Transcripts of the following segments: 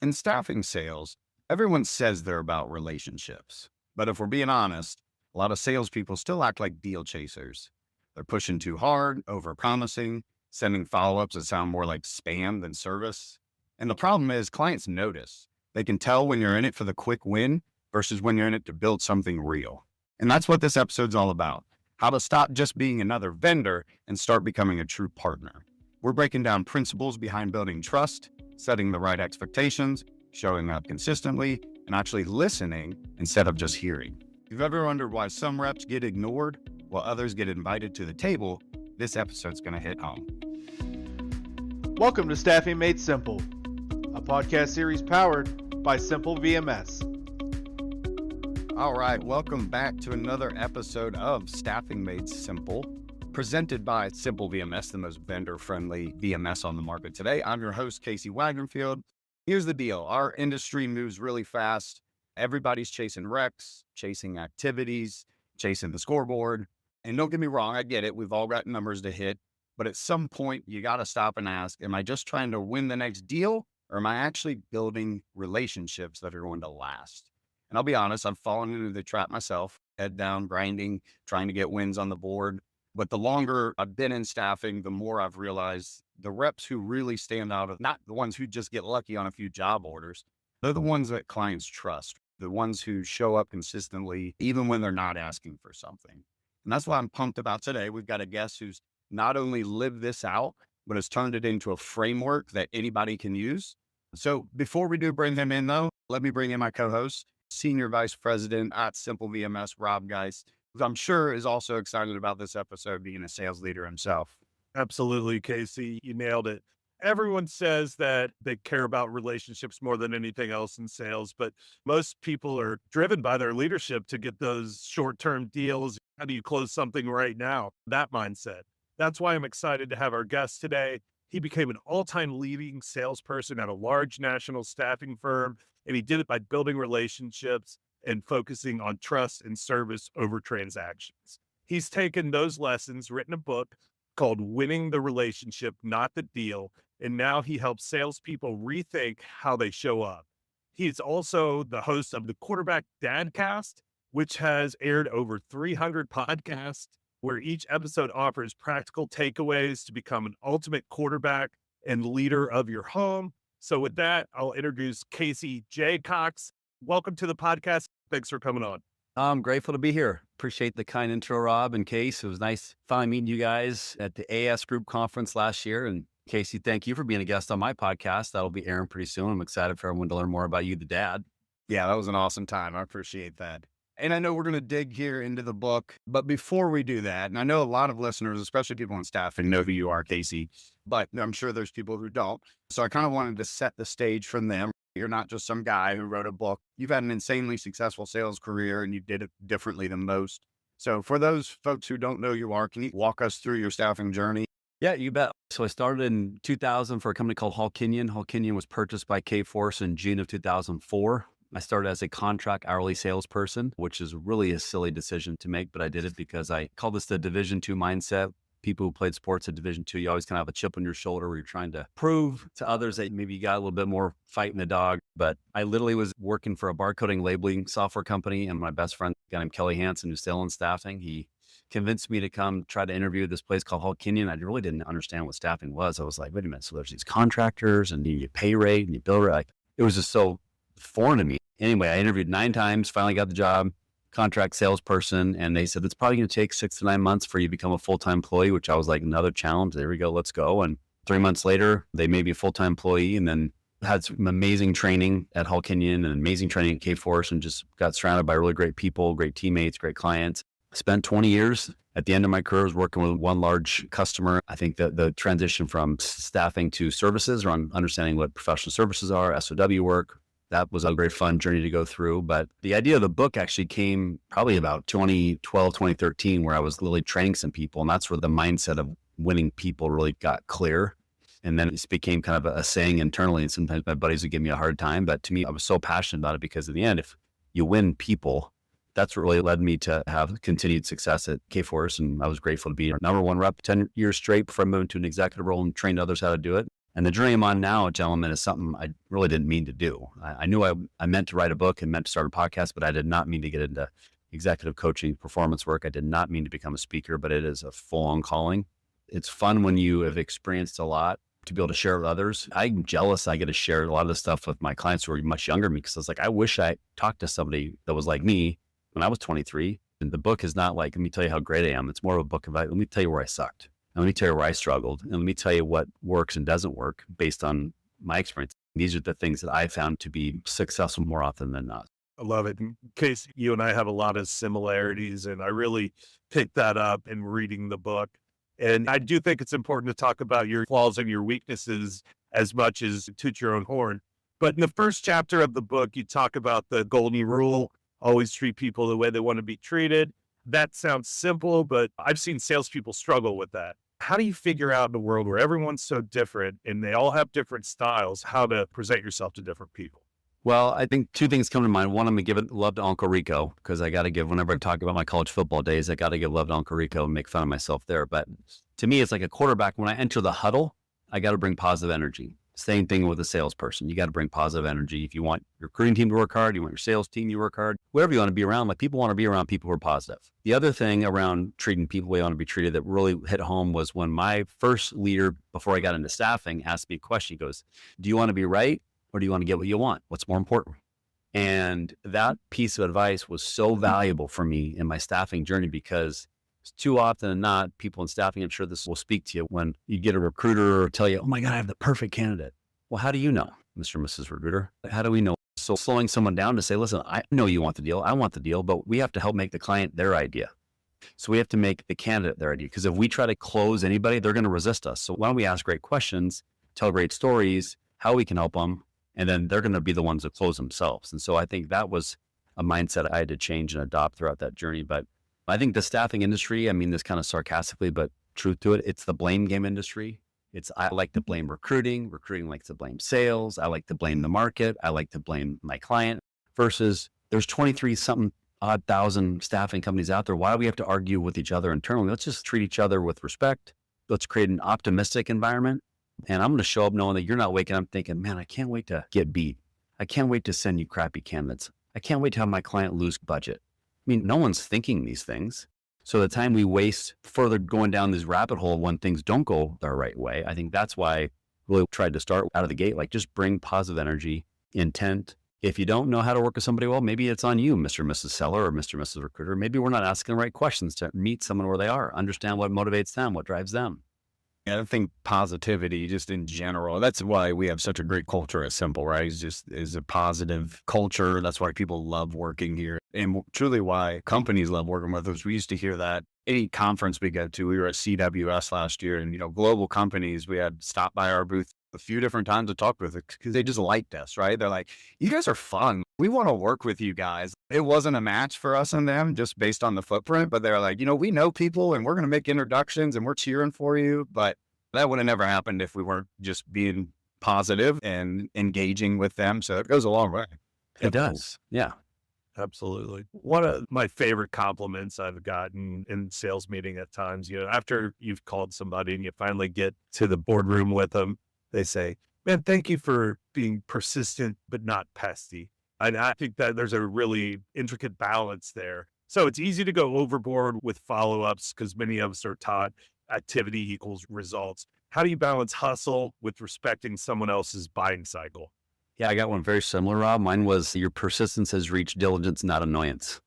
In staffing sales, everyone says they're about relationships. But if we're being honest, a lot of salespeople still act like deal chasers. They're pushing too hard, over promising, sending follow ups that sound more like spam than service. And the problem is, clients notice. They can tell when you're in it for the quick win versus when you're in it to build something real. And that's what this episode's all about: how to stop just being another vendor and start becoming a true partner. We're breaking down principles behind building trust, setting the right expectations, showing up consistently, and actually listening instead of just hearing. If you've ever wondered why some reps get ignored while others get invited to the table, this episode's going to hit home. Welcome to Staffing Made Simple, a podcast series powered by Simple VMS. All right, welcome back to another episode of Staffing Made Simple, presented by Simple VMS, the most vendor-friendly VMS on the market today. I'm your host, Casey Jacox. Here's the deal. Our industry moves really fast. Everybody's chasing recs, chasing activities, chasing the scoreboard. And don't get me wrong, I get it. We've all got numbers to hit. But at some point, you got to stop and ask, am I just trying to win the next deal, or am I actually building relationships that are going to last? And I'll be honest, I've fallen into the trap myself, head down, grinding, trying to get wins on the board. But the longer I've been in staffing, the more I've realized the reps who really stand out are not the ones who just get lucky on a few job orders. They're the ones that clients trust, the ones who show up consistently, even when they're not asking for something. And that's why I'm pumped about today. We've got a guest who's not only lived this out, but has turned it into a framework that anybody can use. So before we do bring him in, though, let me bring in my co-host, Senior Vice President at Simple VMS, Rob Geist, who I'm sure is also excited about this episode, being a sales leader himself. Absolutely, Casey. You nailed it. Everyone says that they care about relationships more than anything else in sales, but most people are driven by their leadership to get those short-term deals. How do you close something right now? That mindset. That's why I'm excited to have our guest today. He became an all-time leading salesperson at a large national staffing firm, and he did it by building relationships and focusing on trust and service over transactions. He's taken those lessons, written a book called Winning the Relationship, Not the Deal, and now he helps salespeople rethink how they show up. He's also the host of the Quarterback Dadcast, which has aired over 300 podcasts, where each episode offers practical takeaways to become an ultimate quarterback and leader of your home. So with that, I'll introduce Casey Jacox. Welcome to the podcast. Thanks for coming on. I'm grateful to be here. Appreciate the kind intro, Rob and Case. It was nice finally meeting you guys at the AS Group Conference last year. And Casey, thank you for being a guest on my podcast. That'll be airing pretty soon. I'm excited for everyone to learn more about you, the dad. Yeah, that was an awesome time. I appreciate that. And I know we're going to dig here into the book, but before we do that, and I know a lot of listeners, especially people in staffing, know who you are, Casey, but I'm sure there's people who don't. So I kind of wanted to set the stage from them. You're not just some guy who wrote a book. You've had an insanely successful sales career, and you did it differently than most. So for those folks who don't know who you are, can you walk us through your staffing journey? Yeah, you bet. So I started in 2000 for a company called Hall Kenyon. Hall Kenyon was purchased by Kforce in June of 2004. I started as a contract hourly salesperson, which is really a silly decision to make, but I did it because I call this the Division II mindset. People who played sports at Division II, you always kind of have a chip on your shoulder where you're trying to prove to others that maybe you got a little bit more fight in the dog. But I literally was working for a barcoding labeling software company, and my best friend, a guy named Kelly Hansen, who's still in staffing, he convinced me to come try to interview at this place called Hall Kenyon. I really didn't understand what staffing was. I was like, wait a minute, so there's these contractors and you pay rate and you bill rate. Like, it was just so foreign to me. Anyway, I interviewed 9 times, finally got the job, contract salesperson, and they said, it's probably going to take 6 to 9 months for you to become a full-time employee, which I was like, another challenge. There we go. Let's go. And 3 months later, they made me a full-time employee, and then had some amazing training at Hall Kenyon and amazing training at Kforce, and just got surrounded by really great people, great teammates, great clients. Spent 20 years at the end of my career, I was working with one large customer. I think that the transition from staffing to services, or understanding what professional services are, SOW work, that was a very fun journey to go through. But the idea of the book actually came probably about 2012, 2013, where I was literally training some people. And that's where the mindset of winning people really got clear. And then it became kind of a saying internally. And sometimes my buddies would give me a hard time. But to me, I was so passionate about it because in the end, if you win people, that's what really led me to have continued success at Kforce. And I was grateful to be our number 1 rep 10 years straight before I moved into an executive role and trained others how to do it. And the journey I'm on now, gentlemen, is something I really didn't mean to do. I knew I meant to write a book and meant to start a podcast, but I did not mean to get into executive coaching, performance work. I did not mean to become a speaker, but it is a full-on calling. It's fun when you have experienced a lot to be able to share with others. I'm jealous I get to share a lot of this stuff with my clients who are much younger than me, because I was like, I wish I talked to somebody that was like me when I was 23. And the book is not like, let me tell you how great I am. It's more of a book about, let me tell you where I sucked. And let me tell you where I struggled. And let me tell you what works and doesn't work based on my experience. These are the things that I found to be successful more often than not. I love it. In case you and I have a lot of similarities, and I really picked that up in reading the book. And I do think it's important to talk about your flaws and your weaknesses as much as toot your own horn. But in the first chapter of the book, you talk about the golden rule, always treat people the way they want to be treated. That sounds simple, but I've seen salespeople struggle with that. How do you figure out in a world where everyone's so different and they all have different styles, how to present yourself to different people? Well, I think two things come to mind. One, I'm going to give love to Uncle Rico, because I got to give, whenever I talk about my college football days, I got to give love to Uncle Rico and make fun of myself there. But to me, it's like a quarterback. When I enter the huddle, I got to bring positive energy. Same thing with a salesperson. You got to bring positive energy. If you want your recruiting team to work hard, you want your sales team to work hard, whoever you want to be around, like people want to be around people who are positive. The other thing around treating people the way I want to be treated that really hit home was when my first leader, before I got into staffing, asked me a question. He goes, do you want to be right, or do you want to get what you want? What's more important? And that piece of advice was so valuable for me in my staffing journey, because too often than not, people in staffing, I'm sure this will speak to you, when you get a recruiter tell you, oh my God, I have the perfect candidate. Well, how do you know, Mr. and Mrs. Recruiter? How do we know? So slowing someone down to say, listen, I know you want the deal. I want the deal, but we have to help make the client their idea. So we have to make the candidate their idea, because if we try to close anybody, they're going to resist us. So why don't we ask great questions, tell great stories, how we can help them, and then they're going to be the ones that close themselves. And so I think that was a mindset I had to change and adopt throughout that journey. But I think the staffing industry, I mean this kind of sarcastically, but truth to it, it's the blame game industry. I like to blame recruiting. Recruiting likes to blame sales. I like to blame the market. I like to blame my client, versus there's 23 something odd thousand staffing companies out there. Why do we have to argue with each other internally? Let's just treat each other with respect. Let's create an optimistic environment. And I'm going to show up knowing that you're not waking up thinking, man, I can't wait to get beat. I can't wait to send you crappy candidates. I can't wait to have my client lose budget. I mean, no one's thinking these things. So the time we waste further going down this rabbit hole when things don't go the right way, I think that's why I really tried to start out of the gate, like just bring positive energy, intent. If you don't know how to work with somebody well, maybe it's on you, Mr. and Mrs. Seller or Mr. and Mrs. Recruiter. Maybe we're not asking the right questions to meet someone where they are, understand what motivates them, what drives them. I think positivity just in general, that's why we have such a great culture at Simple, right? It's just is a positive culture. That's why people love working here, and truly why companies love working with us. We used to hear that any conference we go to. We were at CWS last year, and global companies, we had stopped by our booth a few different times to talk with it because they just liked us, right? They're like, you guys are fun. We want to work with you guys. It wasn't a match for us and them just based on the footprint, but they're like, we know people and we're going to make introductions and we're cheering for you. But that would have never happened if we weren't just being positive and engaging with them. So it goes a long way. It does. Yeah. Absolutely. One of my favorite compliments I've gotten in sales meeting at times, after you've called somebody and you finally get to the boardroom with them, they say, man, thank you for being persistent, but not pesty. And I think that there's a really intricate balance there. So it's easy to go overboard with follow-ups because many of us are taught activity equals results. How do you balance hustle with respecting someone else's buying cycle? Yeah, I got one very similar, Rob. Mine was your persistence has reached diligence, not annoyance.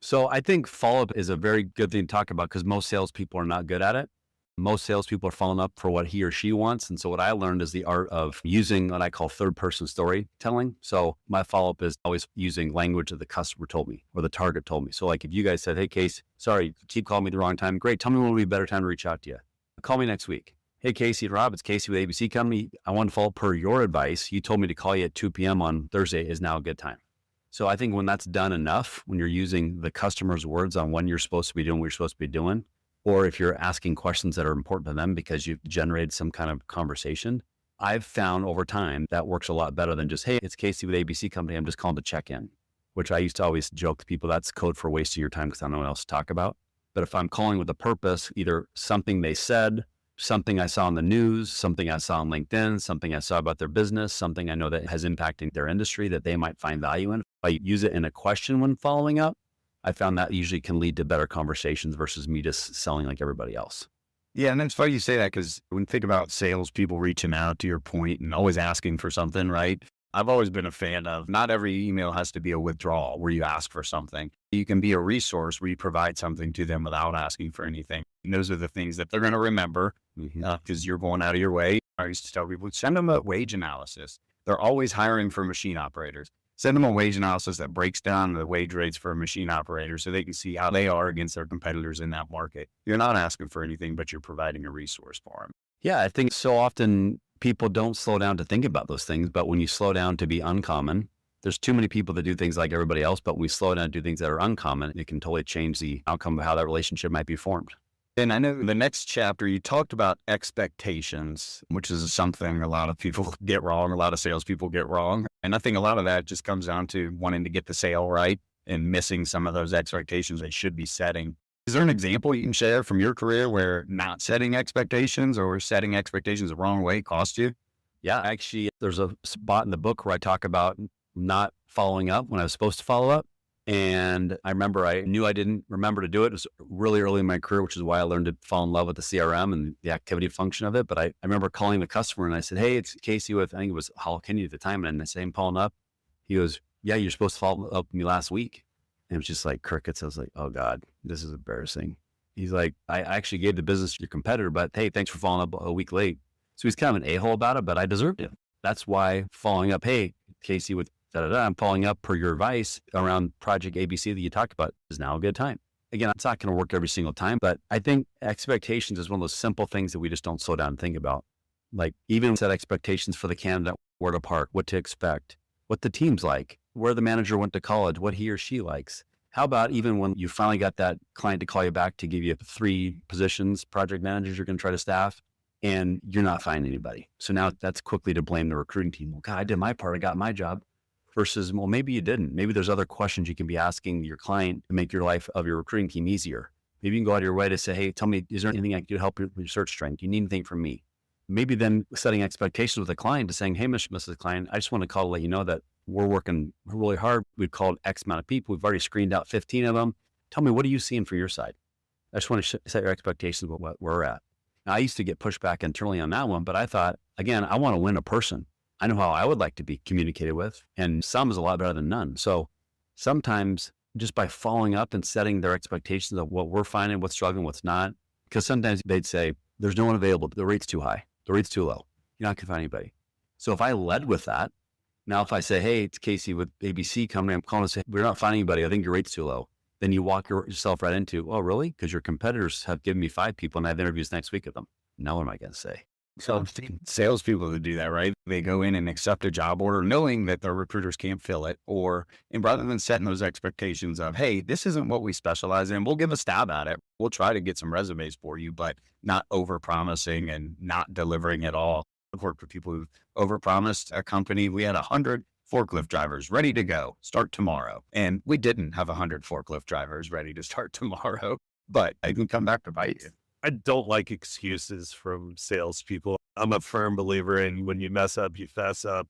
So I think follow-up is a very good thing to talk about because most salespeople are not good at it. Most salespeople are following up for what he or she wants. And so what I learned is the art of using what I call third-person storytelling. So my follow-up is always using language that the customer told me or the target told me. So like if you guys said, hey, Case, sorry, you keep calling me the wrong time. Great. Tell me when will be a better time to reach out to you. Call me next week. Hey, Casey and Rob, it's Casey with ABC Company. I want to follow up per your advice. You told me to call you at 2 p.m. on Thursday is now a good time. So I think when that's done enough, when you're using the customer's words on when you're supposed to be doing what you're supposed to be doing, or if you're asking questions that are important to them because you've generated some kind of conversation, I've found over time that works a lot better than just, hey, it's Casey with ABC Company. I'm just calling to check in, which I used to always joke to people, that's code for wasting your time because I don't know what else to talk about. But if I'm calling with a purpose, either something they said, something I saw in the news, something I saw on LinkedIn, something I saw about their business, something I know that has impacted their industry that they might find value in. If I use it in a question when following up, I found that usually can lead to better conversations versus me just selling like everybody else. Yeah, and it's funny you say that because when you think about salespeople reaching out, to your point, and always asking for something, right? I've always been a fan of not every email has to be a withdrawal where you ask for something. You can be a resource where you provide something to them without asking for anything. And those are the things that they're going to remember because you're going out of your way. I used to tell people, send them a wage analysis. They're always hiring for machine operators. Send them a wage analysis that breaks down the wage rates for a machine operator so they can see how they are against their competitors in that market. You're not asking for anything, but you're providing a resource for them. Yeah, I think so often people don't slow down to think about those things, but when you slow down to be uncommon, there's too many people that do things like everybody else, but when we slow down to do things that are uncommon, it can totally change the outcome of how that relationship might be formed. And I know the next chapter, you talked about expectations, which is something a lot of people get wrong. A lot of salespeople get wrong. And I think a lot of that just comes down to wanting to get the sale right and missing some of those expectations they should be setting. Is there an example you can share from your career where not setting expectations or setting expectations the wrong way cost you? Yeah, actually, there's a spot in the book where I talk about not following up when I was supposed to follow up. And I remember I knew I didn't remember to do it. It was really early in my career, which is why I learned to fall in love with the CRM and the activity function of it. But I remember calling the customer and I said, hey, it's Casey with, I think it was Hall Kenny at the time. And I said, I'm following up. He goes, yeah, you're supposed to follow up with me last week. And it was just like crickets. I was like, oh God, this is embarrassing. He's like, I actually gave the business to your competitor, but hey, thanks for following up a week late. So he's kind of an a-hole about it, but I deserved it. That's why following up, hey, Casey with I'm following up per your advice around project ABC that you talked about is now a good time. Again, it's not going to work every single time, but I think expectations is one of those simple things that we just don't slow down and think about. Like even set expectations for the candidate, where to park, what to expect, what the team's like, where the manager went to college, what he or she likes. How about even when you finally got that client to call you back to give you 3 positions, project managers you're going to try to staff, and you're not finding anybody. So now that's quickly to blame the recruiting team. Well, God, I did my part. I got my job. Versus, well, maybe you didn't. Maybe there's other questions you can be asking your client to make your life of your recruiting team easier. Maybe you can go out of your way to say, hey, tell me, is there anything I can do to help your search strength? Do you need anything from me? Maybe then setting expectations with the client to saying, hey, Mrs. Client, I just want to call to let you know that we're working really hard. We've called X amount of people. We've already screened out 15 of them. Tell me, what are you seeing for your side? I just want to set your expectations with what we're at. Now, I used to get pushback internally on that one, but I thought, again, I want to win a person. I know how I would like to be communicated with, and some is a lot better than none. So sometimes just by following up and setting their expectations of what we're finding, what's struggling, what's not, because sometimes they'd say, there's no one available. The rate's too high. The rate's too low. You're not going to find anybody. So if I led with that, now if I say, hey, it's Casey with ABC Company, I'm calling to say, we're not finding anybody. I think your rate's too low. Then you walk yourself right into, oh, really? Because your competitors have given me 5 people and I have interviews next week of them. Now what am I going to say? So salespeople who do that, right? They go in and accept a job order knowing that their recruiters can't fill it, and rather than setting those expectations of, hey, this isn't what we specialize in, we'll give a stab at it. We'll try to get some resumes for you, but not over-promising and not delivering at all. I've worked with people who've over-promised a company. We had 100 forklift drivers ready to go, start tomorrow. And we didn't have 100 forklift drivers ready to start tomorrow, but I can come back to bite you. I don't like excuses from salespeople. I'm a firm believer in when you mess up, you fess up.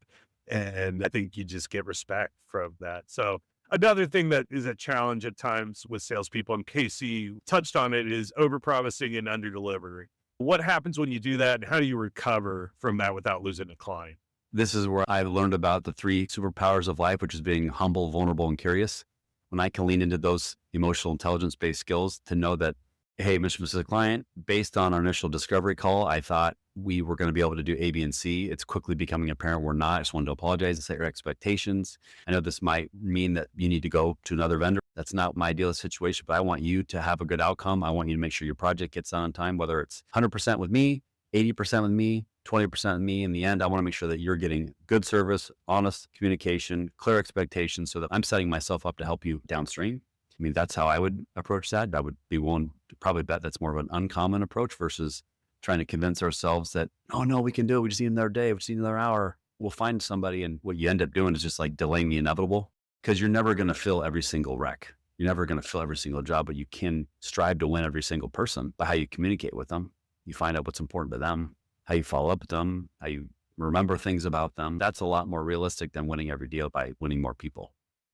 And I think you just get respect from that. So another thing that is a challenge at times with salespeople, and Casey touched on it, is overpromising and underdelivering. What happens when you do that, and how do you recover from that without losing a client? This is where I learned about the 3 superpowers of life, which is being humble, vulnerable, and curious. When I can lean into those emotional intelligence-based skills to know that, hey, Mr. Client, based on our initial discovery call, I thought we were going to be able to do A, B, and C. It's quickly becoming apparent we're not. I just wanted to apologize and set your expectations. I know this might mean that you need to go to another vendor. That's not my ideal situation, but I want you to have a good outcome. I want you to make sure your project gets done on time, whether it's 100% with me, 80% with me, 20% with me. In the end, I want to make sure that you're getting good service, honest communication, clear expectations so that I'm setting myself up to help you downstream. I mean, that's how I would approach that. I would be willing to probably bet that's more of an uncommon approach versus trying to convince ourselves that, oh, no, we can do it. We just need another day. We just need another hour. We'll find somebody. And what you end up doing is just like delaying the inevitable, because you're never going to fill every single rec. You're never going to fill every single job, but you can strive to win every single person by how you communicate with them. You find out what's important to them, how you follow up with them, how you remember things about them. That's a lot more realistic than winning every deal by winning more people.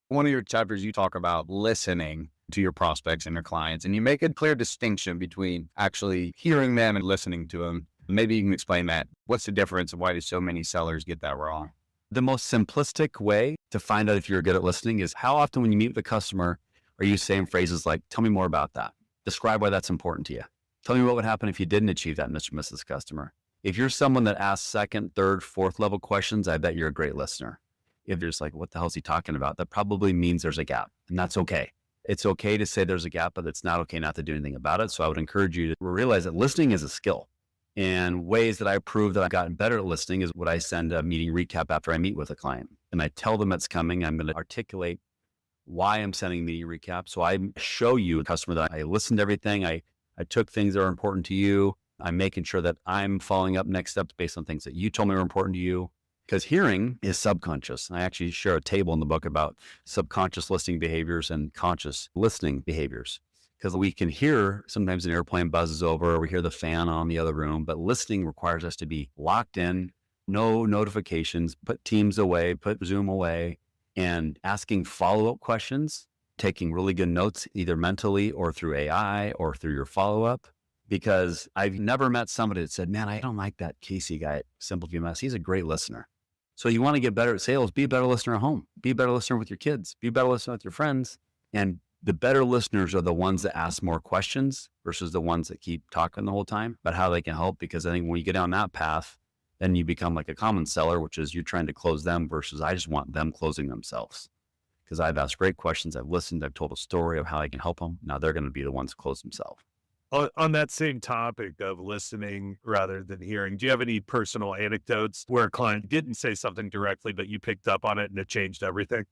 One of your chapters, you talk about listening to your prospects and your clients, and you make a clear distinction between actually hearing them and listening to them. Maybe you can explain that. What's the difference and why do so many sellers get that wrong? The most simplistic way to find out if you're good at listening is how often when you meet with a customer, are you saying phrases like, tell me more about that. Describe why that's important to you. Tell me what would happen if you didn't achieve that, Mr. and Mrs. Customer. If you're someone that asks second, third, fourth level questions, I bet you're a great listener. If you're just like, what the hell is he talking about? That probably means there's a gap, and that's okay. It's okay to say there's a gap, but it's not okay not to do anything about it. So I would encourage you to realize that listening is a skill. And ways that I prove that I've gotten better at listening is what I send a meeting recap after I meet with a client. And I tell them it's coming. I'm going to articulate why I'm sending meeting recap. So I show you, a customer, that I listened to everything. I took things that are important to you. I'm making sure that I'm following up next steps based on things that you told me were important to you. Because hearing is subconscious. I actually share a table in the book about subconscious listening behaviors and conscious listening behaviors. Because we can hear sometimes an airplane buzzes over, or we hear the fan on the other room, but listening requires us to be locked in, no notifications, put Teams away, put Zoom away, and asking follow-up questions, taking really good notes, either mentally or through AI or through your follow-up. Because I've never met somebody that said, man, I don't like that Casey guy at Simple VMS. He's a great listener. So you want to get better at sales, be a better listener at home, be a better listener with your kids, be a better listener with your friends. And the better listeners are the ones that ask more questions versus the ones that keep talking the whole time about how they can help. Because I think when you get down that path, then you become like a common seller, which is you're trying to close them versus I just want them closing themselves. Because I've asked great questions, I've listened, I've told a story of how I can help them. Now they're going to be the ones to close themselves. On that same topic of listening rather than hearing, do you have any personal anecdotes where a client didn't say something directly, but you picked up on it and it changed everything?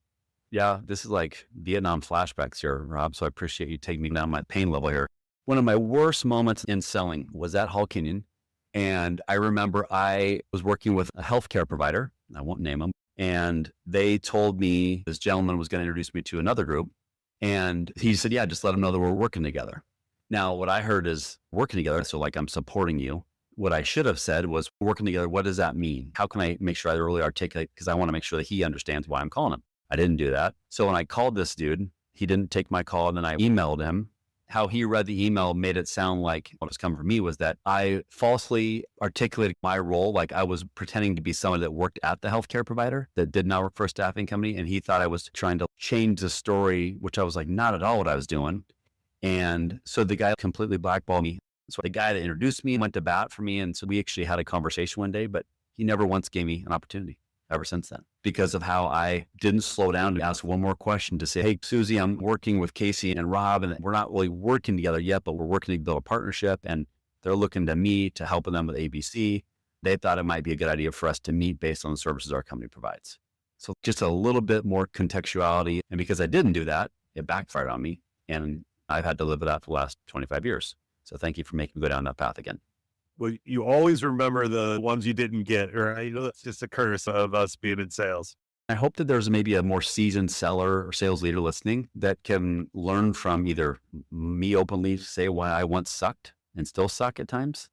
Yeah, this is like Vietnam flashbacks here, Rob. So I appreciate you taking me down my pain level here. One of my worst moments in selling was at Hall Kenyon. And I remember I was working with a healthcare provider. I won't name them. And they told me this gentleman was going to introduce me to another group. And he said, yeah, just let them know that we're working together. Now, what I heard is working together. So like I'm supporting you. What I should have said was working together. What does that mean? How can I make sure I really articulate? Because I want to make sure that he understands why I'm calling him. I didn't do that. So when I called this dude, he didn't take my call. And then I emailed him. How he read the email made it sound like what was coming from me was that I falsely articulated my role. Like I was pretending to be someone that worked at the healthcare provider that did not work for a staffing company. And he thought I was trying to change the story, which I was like, not at all what I was doing. And so the guy completely blackballed me. So the guy that introduced me went to bat for me. And so we actually had a conversation one day, but he never once gave me an opportunity ever since then because of how I didn't slow down to ask one more question to say, hey, Susie, I'm working with Casey and Rob, and we're not really working together yet, but we're working to build a partnership. And they're looking to me to help them with ABC. They thought it might be a good idea for us to meet based on the services our company provides. So just a little bit more contextuality. And because I didn't do that, it backfired on me. And I've had to live with that for the last 25 years. So thank you for making me go down that path again. Well, you always remember the ones you didn't get, right? That's just a curse of us being in sales. I hope that there's maybe a more seasoned seller or sales leader listening that can learn from either me openly say why I once sucked and still suck at times.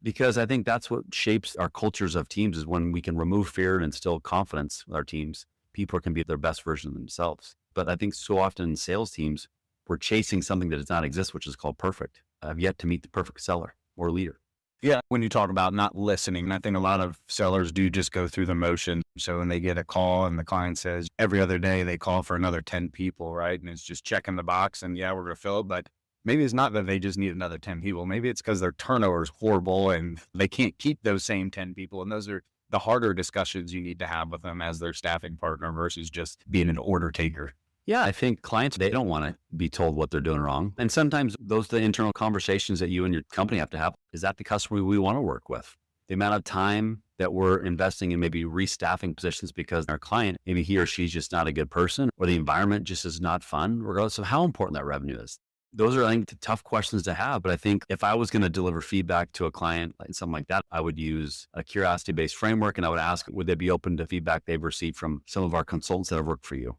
Because I think that's what shapes our cultures of teams is when we can remove fear and instill confidence with our teams, people can be their best version of themselves. But I think so often in sales teams, we're chasing something that does not exist, which is called perfect. I've yet to meet the perfect seller or leader. Yeah. When you talk about not listening, I think a lot of sellers do just go through the motion. So when they get a call and the client says every other day they call for another 10 people, right? And it's just checking the box and yeah, we're going to fill it. But maybe it's not that they just need another 10 people. Maybe it's because their turnover is horrible and they can't keep those same 10 people. And those are the harder discussions you need to have with them as their staffing partner versus just being an order taker. Yeah, I think clients, they don't want to be told what they're doing wrong. And sometimes those are the internal conversations that you and your company have to have. Is that the customer we want to work with? The amount of time that we're investing in maybe restaffing positions because our client, maybe he or she's just not a good person or the environment just is not fun, regardless of how important that revenue is. Those are, I think, tough questions to have. But I think if I was going to deliver feedback to a client, like something like that, I would use a curiosity-based framework and I would ask, would they be open to feedback they've received from some of our consultants that have worked for you?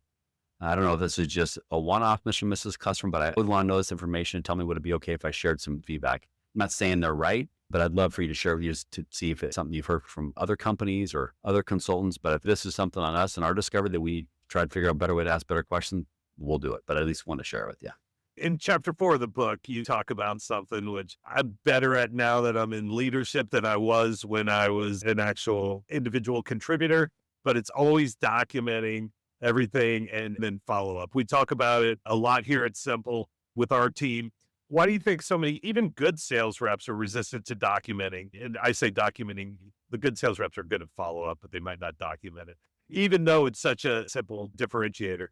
I don't know if this is just a one-off Mr. and Mrs. Customer, but I would want to know this information. Tell me, would it be okay if I shared some feedback? not saying they're right, but I'd love for you to share with you to see if it's something you've heard from other companies or other consultants. But if this is something on us and our discovery that we try to figure out a better way to ask better questions, we'll do it. But I at least want to share it with you. In chapter 4 of the book, you talk about something which I'm better at now that I'm in leadership than I was when I was an actual individual contributor, but it's always documenting everything and then follow up. We talk about it a lot here at Simple with our team. Why do you think so many, even good sales reps, are resistant to documenting? And I say documenting, the good sales reps are good at follow up, but they might not document it, even though it's such a simple differentiator.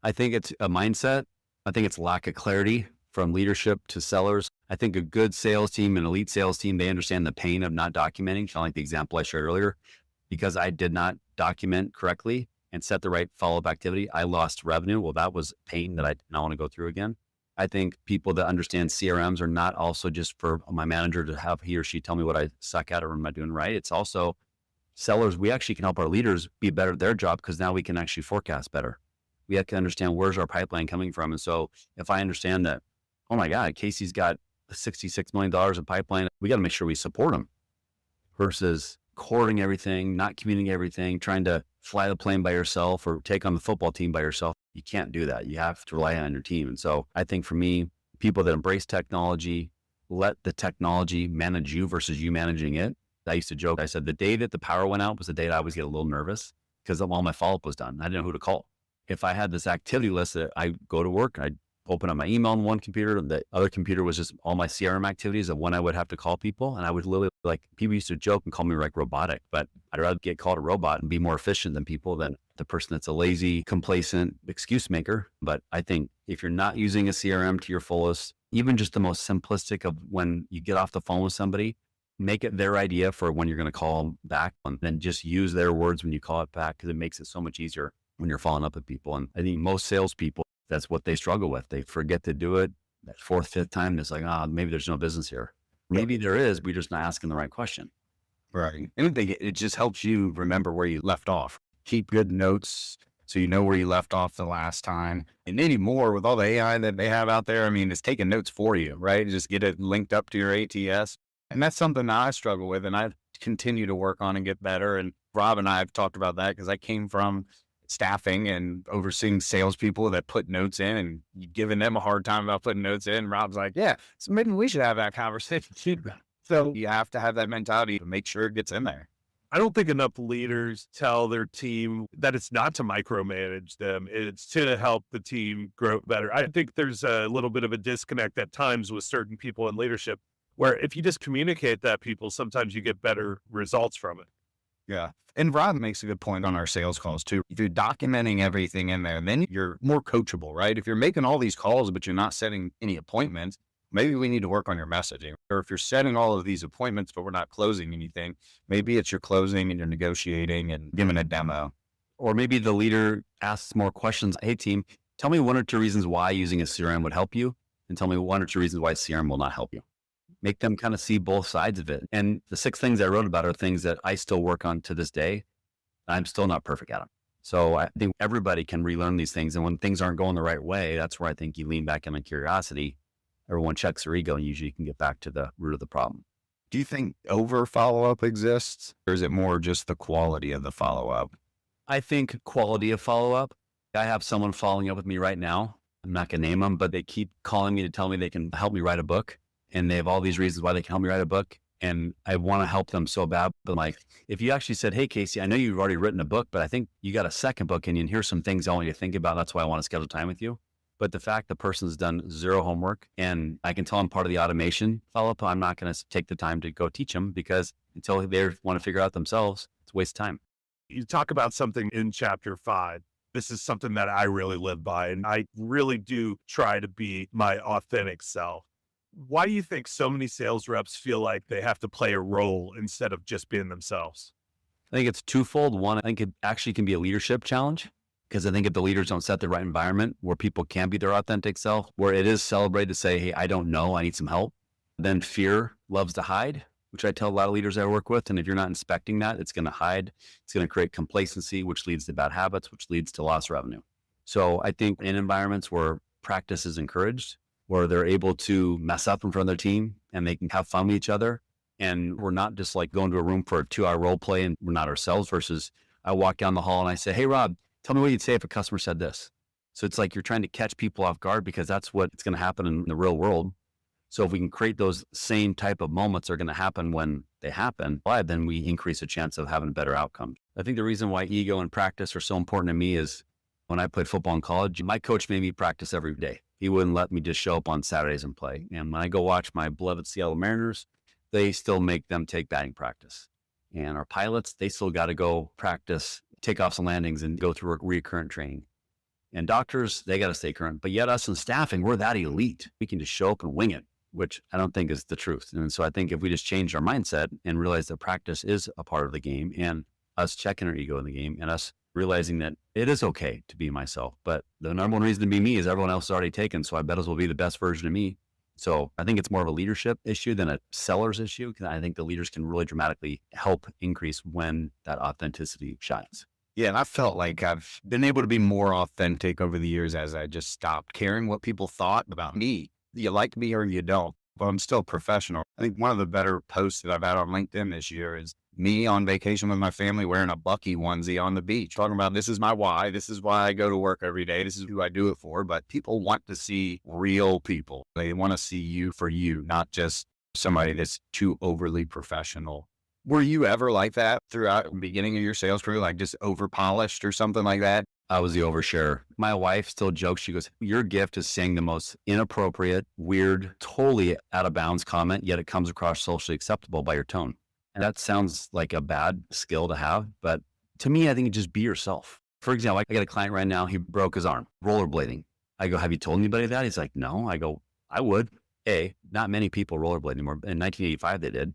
I think it's a mindset. I think it's lack of clarity from leadership to sellers. I think a good sales team, an elite sales team, they understand the pain of not documenting, kind of like the example I shared earlier. Because I did not document correctly and set the right follow-up activity, I lost revenue. Well, that was pain that I did not want to go through again. I think people that understand CRMs are not also just for my manager to have he or she tell me what I suck at or am I doing right. It's also sellers. We actually can help our leaders be better at their job because now we can actually forecast better. We have to understand where's our pipeline coming from. And so if I understand that, oh my God, Casey's got $66 million in pipeline, we got to make sure we support him versus courting everything, not communicating everything, trying to fly the plane by yourself or take on the football team by yourself. You can't do that. You have to rely on your team. And so I think for me, people that embrace technology, let the technology manage you versus you managing it. I used to joke, I said, the day that the power went out was the day that I always get a little nervous because all my follow-up was done. I didn't know who to call. If I had this activity list that I go to work, I'd open up my email on one computer, and the other computer was just all my CRM activities of when I would have to call people. And I would literally, like, people used to joke and call me like robotic, but I'd rather get called a robot and be more efficient than people than the person that's a lazy, complacent excuse maker. But I think if you're not using a CRM to your fullest, even just the most simplistic of when you get off the phone with somebody, make it their idea for when you're going to call them back, and then just use their words when you call it back because it makes it so much easier when you're following up with people. And I think most salespeople, that's what they struggle with. They forget to do it. That fourth, fifth time, it's like, maybe there's no business here. Maybe there is. We're just not asking the right question. Right. And I think it just helps you remember where you left off. Keep good notes so you know where you left off the last time. And anymore with all the AI that they have out there, I mean, it's taking notes for you, right? Just get it linked up to your ATS. And that's something that I struggle with and I continue to work on and get better. And Rob and I have talked about that because I came from staffing and overseeing salespeople that put notes in and giving them a hard time about putting notes in. Rob's like, yeah, so maybe we should have that conversation. So you have to have that mentality to make sure it gets in there. I don't think enough leaders tell their team that it's not to micromanage them. It's to help the team grow better. I think there's a little bit of a disconnect at times with certain people in leadership where if you just communicate that people, sometimes you get better results from it. Yeah. And Rob makes a good point on our sales calls too. If you're documenting everything in there, then you're more coachable, right? If you're making all these calls, but you're not setting any appointments, maybe we need to work on your messaging. Or if you're setting all of these appointments, but we're not closing anything, maybe it's you're closing and you're negotiating and giving a demo. Or maybe the leader asks more questions. Hey team, tell me 1 or 2 reasons why using a CRM would help you, and tell me 1 or 2 reasons why CRM will not help you. Make them kind of see both sides of it. And the 6 things I wrote about are things that I still work on to this day. I'm still not perfect at them. So I think everybody can relearn these things. And when things aren't going the right way, that's where I think you lean back in on curiosity. Everyone checks their ego and usually you can get back to the root of the problem. Do you think over follow-up exists, or is it more just the quality of the follow-up? I think quality of follow-up. I have someone following up with me right now. I'm not going to name them, but they keep calling me to tell me they can help me write a book. And they have all these reasons why they can help me write a book. And I want to help them so bad. But like, if you actually said, hey, Casey, I know you've already written a book, but I think you got a second book and here's some things I want you to think about. That's why I want to schedule time with you. But the fact the person's done 0 homework and I can tell I'm part of the automation follow-up, I'm not going to take the time to go teach them because until they want to figure out themselves, it's a waste of time. You talk about something in chapter 5. This is something that I really live by, and I really do try to be my authentic self. Why do you think so many sales reps feel like they have to play a role instead of just being themselves? I think it's twofold. One, I think it actually can be a leadership challenge because I think if the leaders don't set the right environment where people can be their authentic self, where it is celebrated to say, hey, I don't know, I need some help, then fear loves to hide, which I tell a lot of leaders I work with. And if you're not inspecting that, it's going to hide. It's going to create complacency, which leads to bad habits, which leads to lost revenue. So I think in environments where practice is encouraged, where they're able to mess up in front of their team and they can have fun with each other. And we're not just like going to a room for a 2-hour role play and we're not ourselves versus I walk down the hall and I say, hey, Rob, tell me what you'd say if a customer said this. So it's like you're trying to catch people off guard because that's what's going to happen in the real world. So if we can create those same type of moments are going to happen when they happen, then we increase the chance of having better outcomes. I think the reason why ego and practice are so important to me is when I played football in college, my coach made me practice every day. He wouldn't let me just show up on Saturdays and play. And when I go watch my beloved Seattle Mariners, they still make them take batting practice. And our pilots, they still got to go practice takeoffs and landings and go through recurrent training. And doctors, they got to stay current. But yet us in staffing, we're that elite. We can just show up and wing it, which I don't think is the truth. And so I think if we just change our mindset and realize that practice is a part of the game and us checking our ego in the game and us realizing that it is okay to be myself. But the number one reason to be me is everyone else is already taken. So I bet as well be the best version of me. So I think it's more of a leadership issue than a seller's issue. Because I think the leaders can really dramatically help increase when that authenticity shines. Yeah, and I felt like I've been able to be more authentic over the years as I just stopped caring what people thought about me. You like me or you don't, but I'm still professional. I think one of the better posts that I've had on LinkedIn this year is me on vacation with my family wearing a Bucky onesie on the beach, talking about this is my why. This is why I go to work every day. This is who I do it for. But people want to see real people. They want to see you for you, not just somebody that's too overly professional. Were you ever like that throughout the beginning of your sales career, like just over polished or something like that? I was the oversharer. My wife still jokes. She goes, your gift is saying the most inappropriate, weird, totally out of bounds comment, yet it comes across socially acceptable by your tone. And that sounds like a bad skill to have. But to me, I think just be yourself. For example, I got a client right now. He broke his arm rollerblading. I go, have you told anybody that? He's like, no. I go, I would. Not many people rollerblade anymore. In 1985, they did.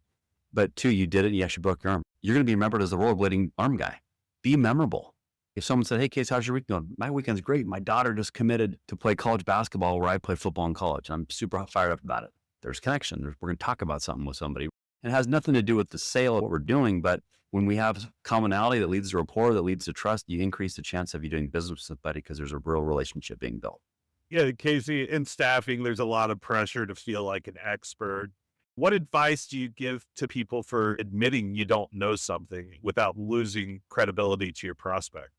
But 2, you did it and you actually broke your arm. You're going to be remembered as the rollerblading arm guy. Be memorable. If someone said, hey, Casey, how's your week going? My weekend's great. My daughter just committed to play college basketball where I play football in college. I'm super fired up about it. There's connection. We're going to talk about something with somebody. And it has nothing to do with the sale of what we're doing. But when we have commonality that leads to rapport, that leads to trust, you increase the chance of you doing business with somebody because there's a real relationship being built. Yeah, Casey, in staffing, there's a lot of pressure to feel like an expert. What advice do you give to people for admitting you don't know something without losing credibility to your prospect?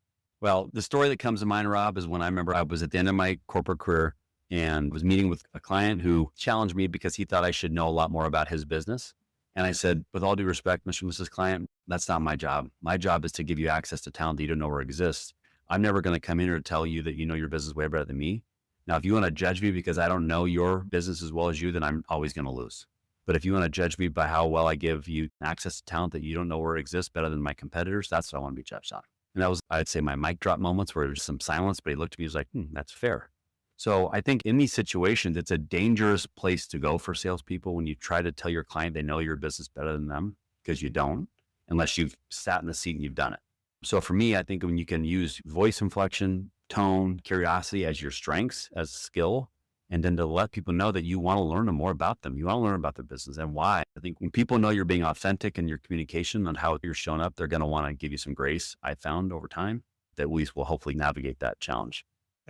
Well, the story that comes to mind, Rob, is when I remember I was at the end of my corporate career and was meeting with a client who challenged me because he thought I should know a lot more about his business. And I said, with all due respect, Mr. and Mrs. Client, that's not my job. My job is to give you access to talent that you don't know where exists. I'm never going to come in here to tell you that you know your business way better than me. Now, if you want to judge me because I don't know your business as well as you, then I'm always going to lose. But if you want to judge me by how well I give you access to talent that you don't know where it exists better than my competitors, that's what I want to be judged on. And that was, I'd say, my mic drop moments where there's some silence, but he looked at me, he was like, that's fair. So I think in these situations, it's a dangerous place to go for salespeople when you try to tell your client they know your business better than them, because you don't, unless you've sat in the seat and you've done it. So for me, I think when you can use voice inflection, tone, curiosity as your strengths, as skill, and then to let people know that you want to learn more about them. You want to learn about their business and why. I think when people know you're being authentic in your communication and how you're showing up, they're going to want to give you some grace. I found over time that we will hopefully navigate that challenge.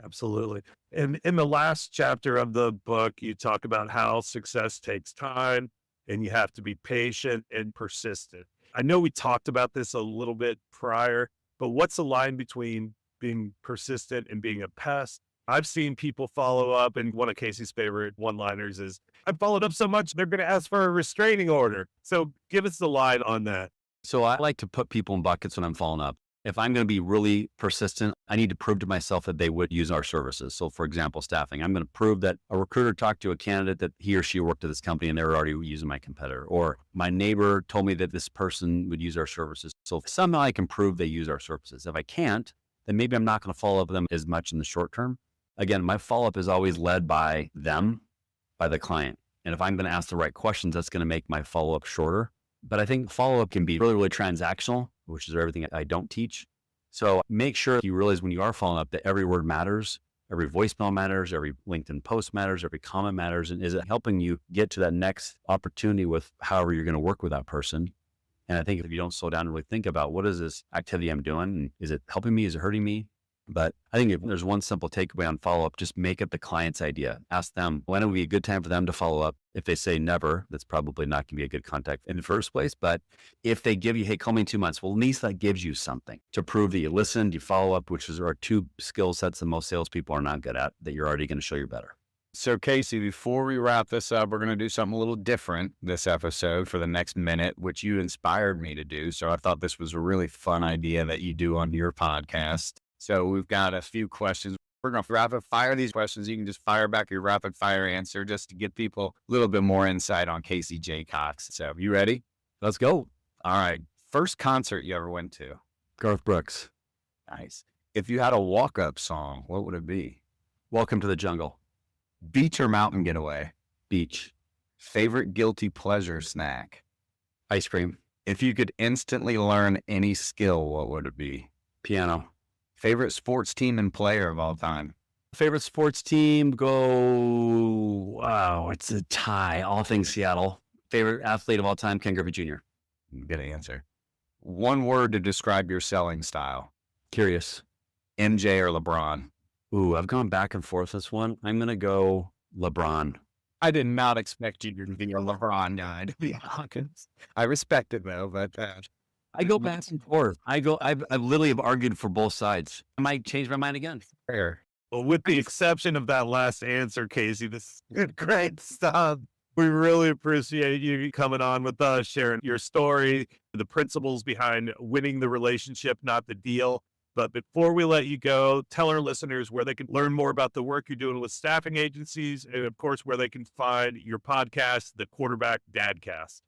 Absolutely. And in the last chapter of the book, you talk about how success takes time and you have to be patient and persistent. I know we talked about this a little bit prior, but what's the line between being persistent and being a pest? I've seen people follow up, and one of Casey's favorite one-liners is, I followed up so much, they're going to ask for a restraining order. So give us the line on that. So I like to put people in buckets when I'm following up. If I'm going to be really persistent, I need to prove to myself that they would use our services. So for example, staffing, I'm going to prove that a recruiter talked to a candidate that he or she worked at this company and they were already using my competitor, or my neighbor told me that this person would use our services. So somehow I can prove they use our services. If I can't, then maybe I'm not going to follow up with them as much in the short term. Again, my follow-up is always led by them, by the client. And if I'm going to ask the right questions, that's going to make my follow-up shorter. But I think follow-up can be really, really transactional, which is everything I don't teach. So make sure you realize when you are following up that every word matters, every voicemail matters, every LinkedIn post matters, every comment matters. And is it helping you get to that next opportunity with however you're going to work with that person? And I think if you don't slow down and really think about what is this activity I'm doing? And is it helping me? Is it hurting me? But I think if there's one simple takeaway on follow-up, just make it the client's idea. Ask them, when would be a good time for them to follow up? If they say never, that's probably not going to be a good contact in the first place. But if they give you, hey, call me in 2 months, well, at least that gives you something to prove that you listened, you follow up, which are two skill sets that most salespeople are not good at, that you're already going to show you're better. So Casey, before we wrap this up, we're going to do something a little different this episode for the next minute, which you inspired me to do. So I thought this was a really fun idea that you do on your podcast. So we've got a few questions. We're going to rapid fire these questions. You can just fire back your rapid fire answer just to give people a little bit more insight on Casey Jacox. So you ready? Let's go. All right. First concert you ever went to? Garth Brooks. Nice. If you had a walk-up song, what would it be? Welcome to the Jungle. Beach or mountain getaway? Beach. Favorite guilty pleasure snack? Ice cream. If you could instantly learn any skill, what would it be? Piano. Favorite sports team and player of all time? Favorite sports team, it's a tie. All things Seattle. Favorite athlete of all time, Ken Griffey Jr. Good answer. One word to describe your selling style? Curious. MJ or LeBron? Ooh, I've gone back and forth this one. I'm going to go LeBron. I did not expect you to be a LeBron guy, to be honest. I respect it though, but I go back and forth. I literally have argued for both sides. I might change my mind again. fair. Well, with the exception of that last answer, Casey, this is great stuff. We really appreciate you coming on with us, sharing your story, the principles behind winning the relationship, not the deal. But before we let you go, tell our listeners where they can learn more about the work you're doing with staffing agencies, and of course, where they can find your podcast, the Quarterback Dadcast.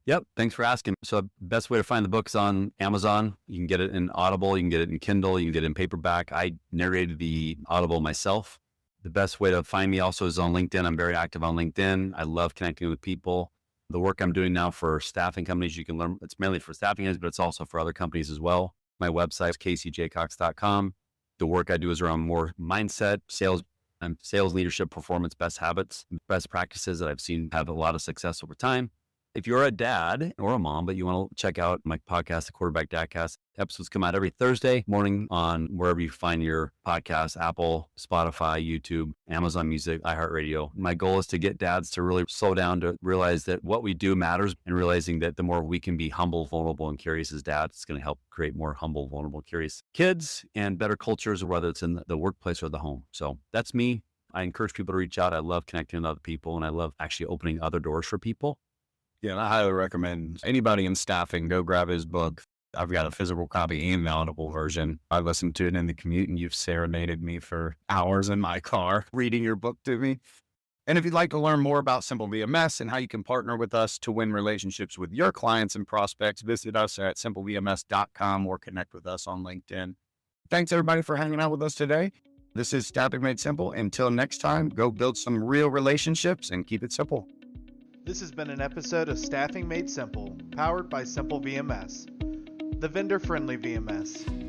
Yep. Thanks for asking. So the best way to find the book's on Amazon. You can get it in Audible. You can get it in Kindle. You can get it in paperback. I narrated the Audible myself. The best way to find me also is on LinkedIn. I'm very active on LinkedIn. I love connecting with people. The work I'm doing now for staffing companies, you can learn. It's mainly for staffing companies, but it's also for other companies as well. My website is caseyjacox.com. The work I do is around more mindset, sales, and sales leadership, performance, best habits, best practices that I've seen have a lot of success over time. If you're a dad or a mom, but you want to check out my podcast, the Quarterback Dadcast, episodes come out every Thursday morning on wherever you find your podcast, Apple, Spotify, YouTube, Amazon Music, iHeartRadio. My goal is to get dads to really slow down, to realize that what we do matters, and realizing that the more we can be humble, vulnerable, and curious as dads, it's going to help create more humble, vulnerable, curious kids and better cultures, whether it's in the workplace or the home. So that's me. I encourage people to reach out. I love connecting with other people, and I love actually opening other doors for people. Yeah, and I highly recommend anybody in staffing, go grab his book. I've got a physical copy and the Audible version. I listened to it in the commute, and you've serenaded me for hours in my car reading your book to me. And if you'd like to learn more about Simple VMS and how you can partner with us to win relationships with your clients and prospects, visit us at simplevms.com or connect with us on LinkedIn. Thanks everybody for hanging out with us today. This is Staffing Made Simple. Until next time, go build some real relationships and keep it simple. This has been an episode of Staffing Made Simple, powered by Simple VMS, the vendor-friendly VMS.